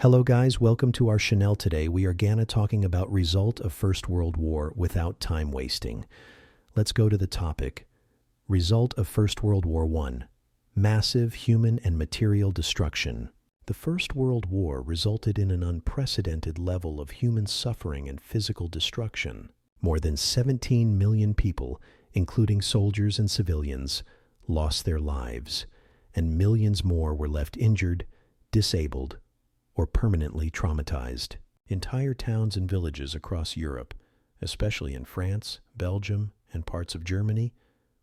Hello guys, welcome to our Chanel today. We are gonna talking about result of First World War without time wasting. Let's go to the topic. Result of First World War I. Massive human and material destruction. The First World War resulted in an unprecedented level of human suffering and physical destruction. More than 17 million people, including soldiers and civilians, lost their lives, and millions more were left injured, disabled, or permanently traumatized. Entire towns and villages across Europe, especially in France, Belgium, and parts of Germany,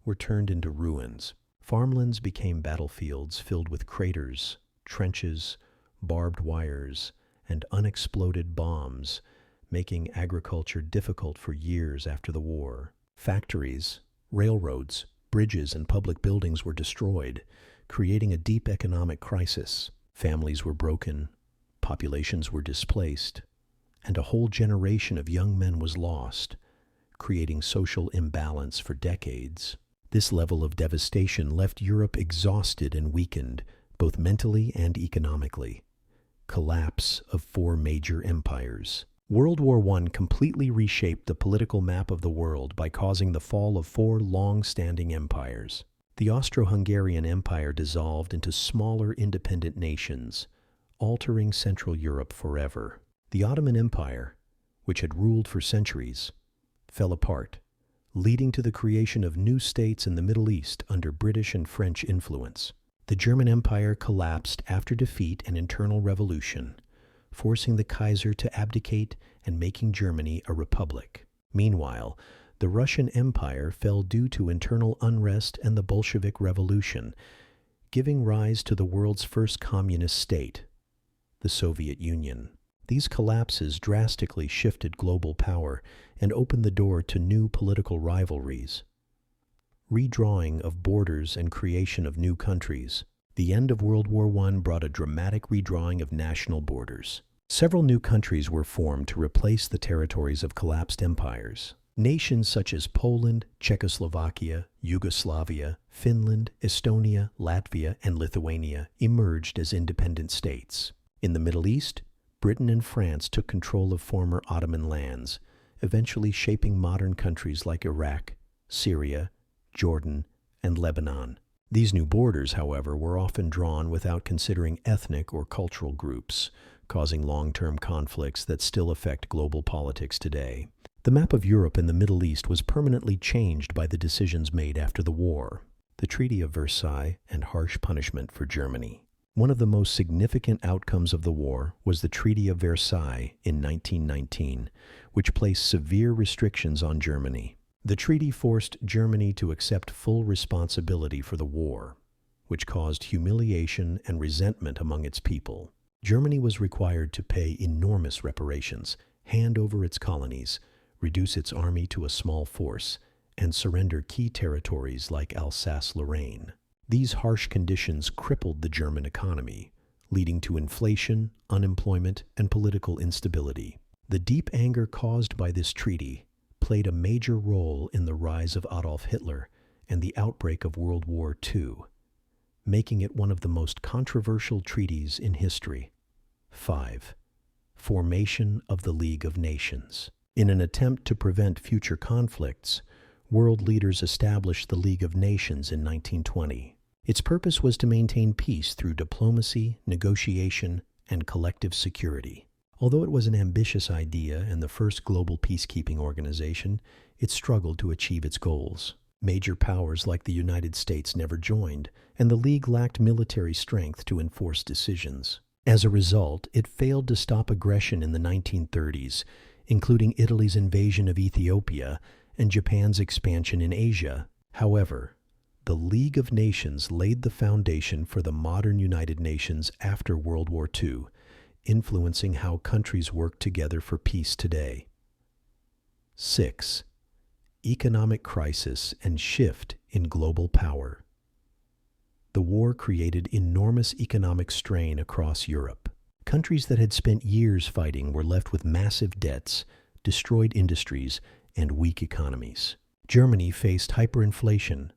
were turned into ruins. Farmlands became battlefields filled with craters, trenches, barbed wires, and unexploded bombs, making agriculture difficult for years after the war. Factories, railroads, bridges, and public buildings were destroyed, creating a deep economic crisis. Families were broken, populations were displaced, and a whole generation of young men was lost, creating social imbalance for decades. This level of devastation left Europe exhausted and weakened, both mentally and economically. Collapse of four major empires. World War I completely reshaped the political map of the world by causing the fall of four long-standing empires. The Austro-Hungarian Empire dissolved into smaller independent nations, altering Central Europe forever. The Ottoman Empire, which had ruled for centuries, fell apart, leading to the creation of new states in the Middle East under British and French influence. The German Empire collapsed after defeat and internal revolution, forcing the Kaiser to abdicate and making Germany a republic. Meanwhile, the Russian Empire fell due to internal unrest and the Bolshevik Revolution, giving rise to the world's first communist state, the Soviet Union. These collapses drastically shifted global power and opened the door to new political rivalries. Redrawing of borders and creation of new countries. The end of World War I brought a dramatic redrawing of national borders. Several new countries were formed to replace the territories of collapsed empires. Nations such as Poland, Czechoslovakia, Yugoslavia, Finland, Estonia, Latvia, and Lithuania emerged as independent states. In the Middle East, Britain and France took control of former Ottoman lands, eventually shaping modern countries like Iraq, Syria, Jordan, and Lebanon. These new borders, however, were often drawn without considering ethnic or cultural groups, causing long-term conflicts that still affect global politics today. The map of Europe and the Middle East was permanently changed by the decisions made after the war. The Treaty of Versailles and harsh punishment for Germany. One of the most significant outcomes of the war was the Treaty of Versailles in 1919, which placed severe restrictions on Germany. The treaty forced Germany to accept full responsibility for the war, which caused humiliation and resentment among its people. Germany was required to pay enormous reparations, hand over its colonies, reduce its army to a small force, and surrender key territories like Alsace-Lorraine. These harsh conditions crippled the German economy, leading to inflation, unemployment, and political instability. The deep anger caused by this treaty played a major role in the rise of Adolf Hitler and the outbreak of World War II, making it one of the most controversial treaties in history. 5. Formation of the League of Nations. In an attempt to prevent future conflicts, world leaders established the League of Nations in 1920. Its purpose was to maintain peace through diplomacy, negotiation, and collective security. Although it was an ambitious idea and the first global peacekeeping organization, it struggled to achieve its goals. Major powers like the United States never joined, and the League lacked military strength to enforce decisions. As a result, it failed to stop aggression in the 1930s, including Italy's invasion of Ethiopia and Japan's expansion in Asia. However, the League of Nations laid the foundation for the modern United Nations after World War II, influencing how countries work together for peace today. 6. Economic crisis and shift in global power. The war created enormous economic strain across Europe. Countries that had spent years fighting were left with massive debts, destroyed industries, and weak economies. Germany faced hyperinflation,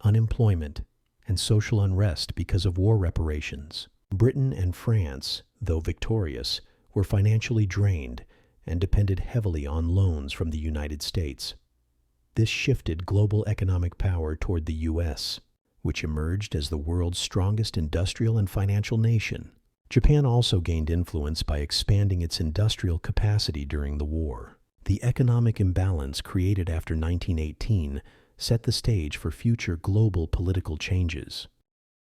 unemployment, and social unrest because of war reparations. Britain and France, though victorious, were financially drained and depended heavily on loans from the United States. This shifted global economic power toward the U.S., which emerged as the world's strongest industrial and financial nation. Japan also gained influence by expanding its industrial capacity during the war. The economic imbalance created after 1918 set the stage for future global political changes.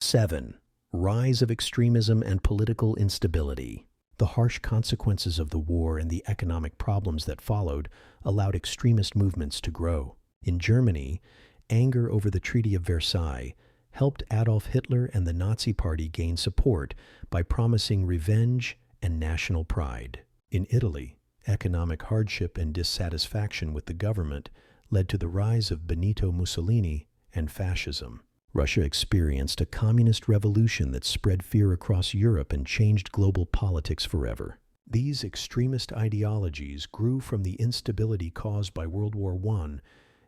7. Rise of extremism and political instability. The harsh consequences of the war and the economic problems that followed allowed extremist movements to grow. In Germany, anger over the Treaty of Versailles helped Adolf Hitler and the Nazi Party gain support by promising revenge and national pride. In Italy, economic hardship and dissatisfaction with the government led to the rise of Benito Mussolini and fascism. Russia experienced a communist revolution that spread fear across Europe and changed global politics forever. These extremist ideologies grew from the instability caused by World War I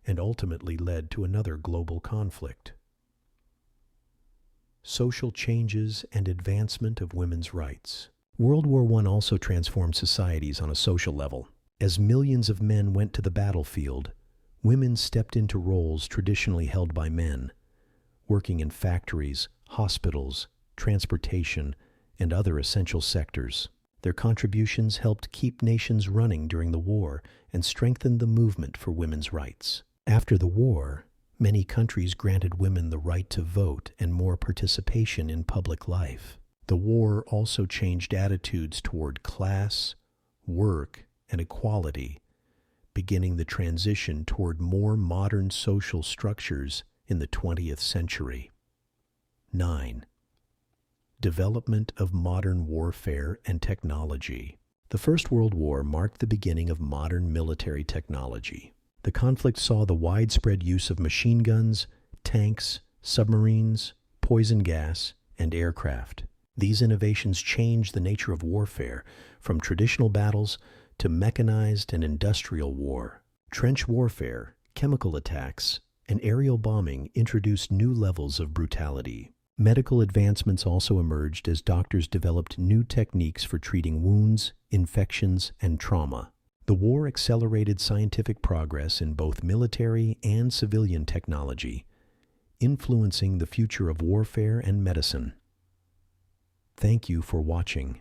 and ultimately led to another global conflict. Social changes and advancement of women's rights. World War I also transformed societies on a social level. As millions of men went to the battlefield, women stepped into roles traditionally held by men, working in factories, hospitals, transportation, and other essential sectors. Their contributions helped keep nations running during the war and strengthened the movement for women's rights. After the war, many countries granted women the right to vote and more participation in public life. The war also changed attitudes toward class, work, and equality, beginning the transition toward more modern social structures in the 20th century. 9. Development of modern warfare and technology. The First World War marked the beginning of modern military technology. The conflict saw the widespread use of machine guns, tanks, submarines, poison gas, and aircraft. These innovations changed the nature of warfare from traditional battles to mechanized and industrial war. Trench warfare, chemical attacks, and aerial bombing introduced new levels of brutality. Medical advancements also emerged as doctors developed new techniques for treating wounds, infections, and trauma. The war accelerated scientific progress in both military and civilian technology, influencing the future of warfare and medicine. Thank you for watching.